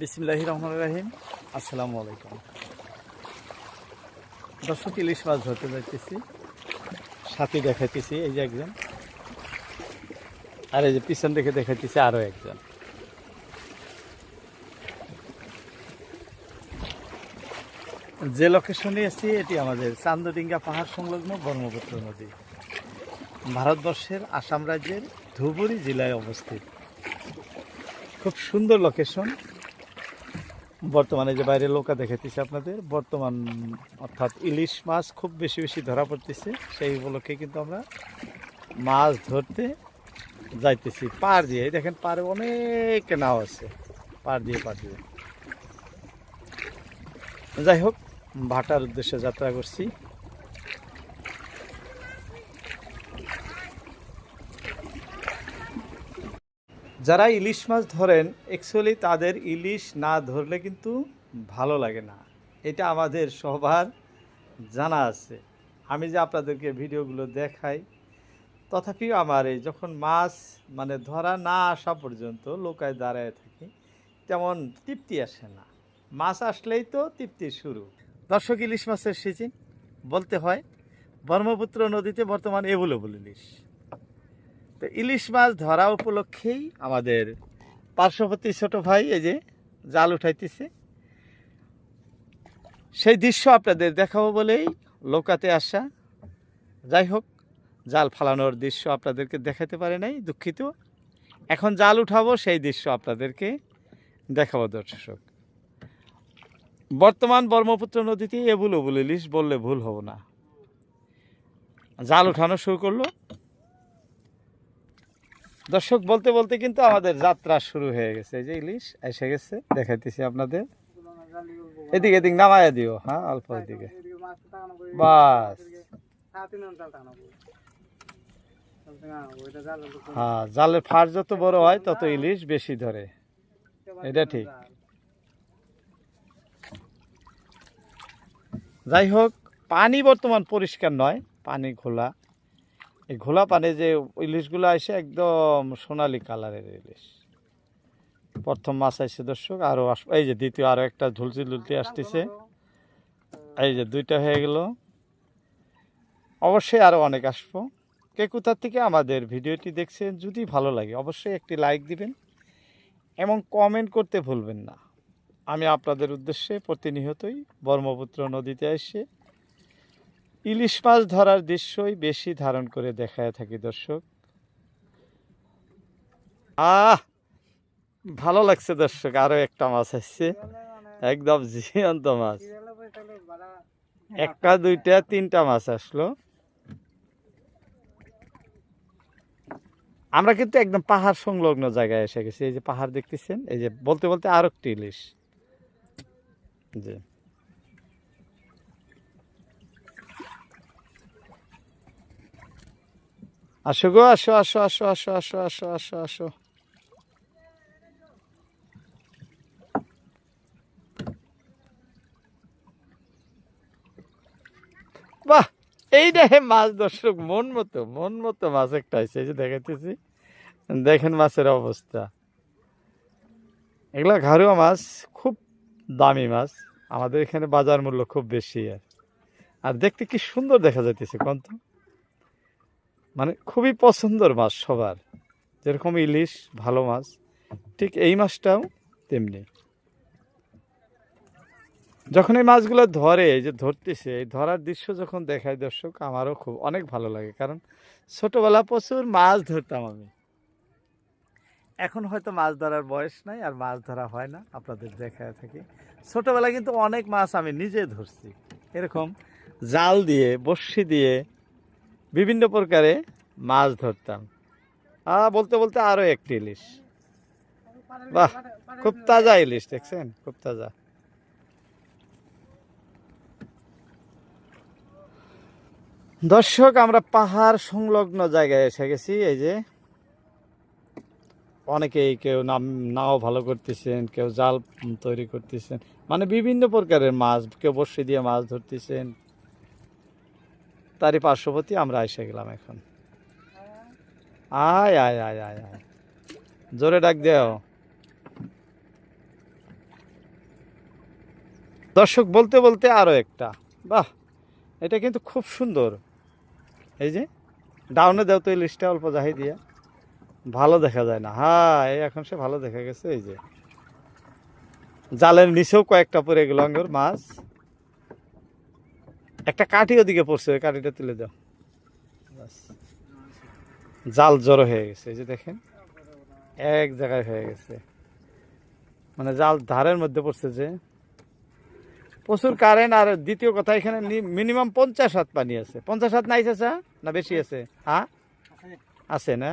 বিসমিল্লাহির রহমানির রহিম। আসসালামু আলাইকুম দর্শক, ইলিশ মাছ ধরতে যাইতেছি, সাথী দেখাইতেছি এই যে একজন, আর এই যে পিছন দেখে দেখাইতেছি আরও একজন। যে লোকেশনে আছি এটি আমাদের চান্দডিঙ্গা পাহাড় সংলগ্ন ব্রহ্মপুত্র নদী, ভারতবর্ষের আসাম রাজ্যের ধুবুরী জেলায় অবস্থিত। খুব সুন্দর লোকেশন। বর্তমানে যে বাইরে নৌকা দেখাইতেছে আপনাদের, বর্তমান অর্থাৎ ইলিশ মাছ খুব বেশি বেশি ধরা পড়তেছে। সেই উপলক্ষে কিন্তু আমরা মাছ ধরতে যাইতেছি পার দিয়ে। দেখেন পারে অনেক নাও আছে, পার দিয়ে যাই হোক, ভাটার উদ্দেশ্যে যাত্রা করছি। যারা ইলিশ মাছ ধরেন, অ্যাকচুয়ালি তাদের ইলিশ না ধরলে কিন্তু ভালো লাগে না, এটা আমাদের সবার জানা আছে। আমি যে আপনাদেরকে ভিডিওগুলো দেখাই, তথাপিও আমার এই যখন মাছ ধরা না আসা পর্যন্ত লোকায় দাঁড়ায় থাকি, তেমন তৃপ্তি আসে না। মাছ আসলেই তো তৃপ্তি শুরু। দর্শক, ইলিশ মাছের সিজন বলতে হয়, ব্রহ্মপুত্র নদীতে বর্তমান এভেলেবল ইলিশ। তো ইলিশ মাছ ধরা উপলক্ষেই আমাদের পার্শ্ববর্তী ছোট ভাই এই যে জাল উঠাইতেছে, সেই দৃশ্য আপনাদের দেখাবো বলেই নৌকাতে আসা। যাই হোক, জাল ফালানোর দৃশ্য আপনাদেরকে দেখাতে পারে নাই, দুঃখিত। এখন জাল উঠাবো, সেই দৃশ্য আপনাদেরকে দেখাবো। দর্শক, বর্তমান ব্রহ্মপুত্র নদীতে এভেলেবল ইলিশ বললে ভুল হব না। জাল উঠানো শুরু করলো দর্শক, বলতে বলতে কিন্তু আমাদের যাত্রা শুরু হয়ে গেছে। এই যে ইলিশ এসে গেছে, দেখাইতেছি আপনাদের। এদিকে এদিক নামাইয়া দিও, হ্যাঁ অল্প এদিকে, বাস। হ্যাঁ, জালের ফাঁস যত বড় হয় তত ইলিশ বেশি ধরে, এটা ঠিক। যাই হোক, পানি বর্তমান পরিষ্কার নয়, পানি ঘোলা। এই ঘোলা পানি যে ইলিশগুলো আসে একদম সোনালি কালারের ইলিশ। প্রথম মাছ আসছে দর্শক, আরও আসবে। এই যে দ্বিতীয় আরও একটা ঝুলতি আসতেছে, এই যে দুইটা হয়ে গেল। অবশ্যই আরও অনেক আসবো। কে কোথা থেকে আমাদের ভিডিওটি দেখছেন, যদি ভালো লাগে অবশ্যই একটি লাইক দিবেন এবং কমেন্ট করতে ভুলবেন না। আমি আপনাদের উদ্দেশ্যে প্রতিনিয়তই ব্রহ্মপুত্র নদীতে এসে ইলিশ মাছ ধরার দৃশ্যই বেশি ধারণ করে দেখায় থাকি দর্শক। ভালো লাগছে দর্শক, আরো একটা মাছ আসছে, একদম জীবন্ত মাছ। একটা দুইটা তিনটা মাছ আসলো। আমরা কিন্তু একদম পাহাড় সংলগ্ন জায়গায় এসে গেছি। এই যে পাহাড় দেখতেছেন, এই যে বলতে বলতে আরো একটি ইলিশ। জি, আসো গো, আসো আসো আসো আসো আসো আসো আসো আসো। বাহ, এই দেখে মাছ দর্শক, মন মতো মাছ একটা আছে। এই যে দেখাইতেছি, দেখেন মাছের অবস্থা। এগুলা ঘাড়ুয়া মাছ, খুব দামি মাছ। আমাদের এখানে বাজার মূল্য খুব বেশি। আর দেখতে কি সুন্দর দেখা যাইতেছে কন্ত, খুবই পছন্দের মাছ সবার। যেরকম ইলিশ ভালো মাছ, ঠিক এই মাছটাও তেমনি। যখন এই মাছগুলো ধরে, এই যে ধরতেছে, এই ধরার দৃশ্য যখন দেখায় দর্শক, আমারও অনেক ভালো লাগে। কারণ ছোটবেলা প্রচুর মাছ ধরতাম আমি। এখন হয়তো মাছ ধরার বয়স নাই, আর মাছ ধরা হয় না, আপনাদের দেখায় থাকি। ছোটবেলায় কিন্তু অনেক মাছ আমি নিজে ধরছি, এরকম জাল দিয়ে, বড়শি দিয়ে বিভিন্ন প্রকারে মাছ ধরতাম। বলতে বলতে আরো একটি ইলিশ। বাহ, খুব তাজা ইলিশ, দেখছেন, খুব তাজা। দর্শক, আমরা পাহাড় সংলগ্ন জায়গায় এসে গেছি। এই যে অনেকেই, কেউ নাও ভালো করতেছেন, কেউ জাল তৈরি করতেছেন, বিভিন্ন প্রকারের মাছ, কেউ বড়শি দিয়ে মাছ ধরতেছেন। তারই পার্শ্ববর্তী আমরা এসে গেলাম এখন। আয় আয় আয় আয় আয়, জোরে ডাক দেও। দর্শক বলতে বলতে আরো একটা, বাহ এটা কিন্তু খুব সুন্দর। এই যে ডাউনে দেও তো ইলিশটা অল্প জাহি দিয়া, ভালো দেখা যায় না। হ্যাঁ এই এখন সে ভালো দেখা গেছে। এই যে জালের নিচেও কয়েকটা পড়ে গেল আঙ্গুর মাছ। একটা কাঠি ওদিকে পড়ছে, ওই কাঠিটা তুলে দাও। জাল জড়ো হয়ে গেছে, এই যে দেখেন এক জায়গায় হয়ে গেছে, মানে জাল ধারের মধ্যে পড়ছে যে প্রচুর কারেন্ট। আর দ্বিতীয় কথা এখানে মিনিমাম 50 হাত পানি আছে। 50 হাত নাই চাচা, না বেশি আছে? হ্যাঁ আছে না,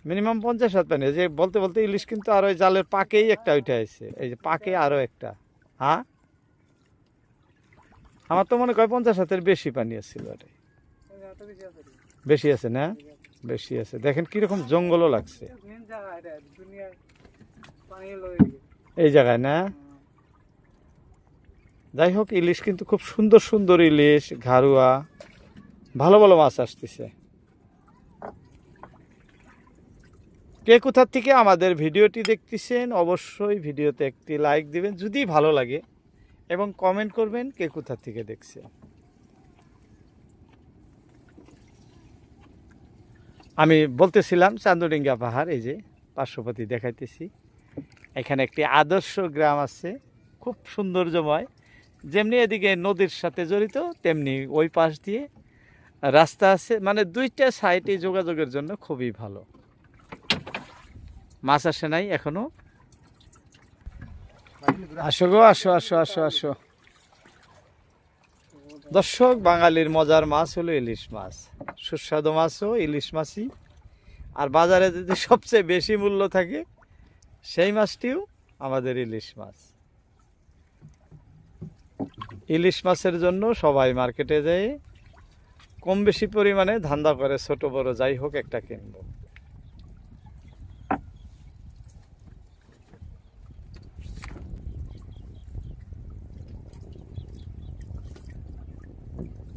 মিনিমাম 50 হাত পানি। যে বলতে বলতে ইলিশ কিন্তু আর ওই জালের পাকেই একটা উঠে আছে, এই যে পাকে আরো একটা। হ্যাঁ আমার তো মনে হয় 50 হাতের বেশি পানি আসছিল, বেশি আছে না, বেশি আছে। দেখেন কিরকম জঙ্গলও লাগছে এই জায়গায় না। যাই হোক ইলিশ কিন্তু খুব সুন্দর সুন্দর ইলিশ, ঘাড়ুয়া, ভালো ভালো মাছ আসতেছে। কে কোথা থেকে আমাদের ভিডিওটি দেখতেছেন অবশ্যই ভিডিওতে একটি লাইক দিবেন যদি ভালো লাগে, এবং কমেন্ট করবেন কে কোথা থেকে দেখছে। আমি বলতেছিলাম চান্দুডিঙ্গা পাহাড়, এই যে পার্শ্ববর্তী দেখাইতেছি। এখানে একটি আদর্শ গ্রাম আছে, খুব সৌন্দর্যময়। যেমনি এদিকে নদীর সাথে জড়িত, তেমনি ওই পাশ দিয়ে রাস্তা আছে, মানে দুইটা সাইডে যোগাযোগের জন্য খুবই ভালো। মাছ আসে নাই এখনো, আসো গো আসো আসো আসো আসো। দর্শক বাঙালির মজার মাছ হলো ইলিশ মাছ, সুস্বাদু মাছও ইলিশ মাছই। আর বাজারে যদি সবচেয়ে বেশি মূল্য থাকে সেই মাছটিও আমাদের ইলিশ মাছ। ইলিশ মাছের জন্য সবাই মার্কেটে যায়, কম বেশি পরিমাণে ধান্দা করে, ছোট বড় যাই হোক একটা কিনবো।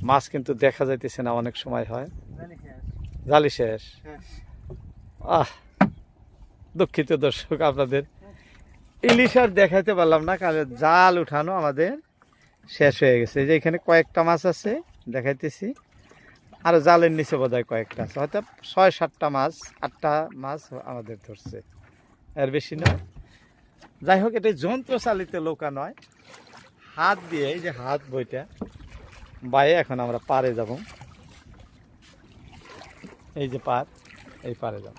মাছ কিন্তু দেখা যাইতেছে না, অনেক সময় হয় জালি শেষ। আহ দুঃখিত দর্শক, আপনাদের ইলিশ আর দেখাইতে পারলাম না, কারণ জাল উঠানো আমাদের শেষ হয়ে গেছে। যে এখানে কয়েকটা মাছ আছে দেখাইতেছি, আর জালের নিচে বোধহয় কয়েকটা আছে, হয়তো 6-7টা মাছ, 8টা মাছ আমাদের ধরছে, এর বেশি নয়। যাই হোক এটা যন্ত্র চালিত নৌকা নয়, হাত দিয়ে, এই যে হাত বইটা বাইরে। এখন আমরা পারে যাব, এই যে পার, এই পারে যাব।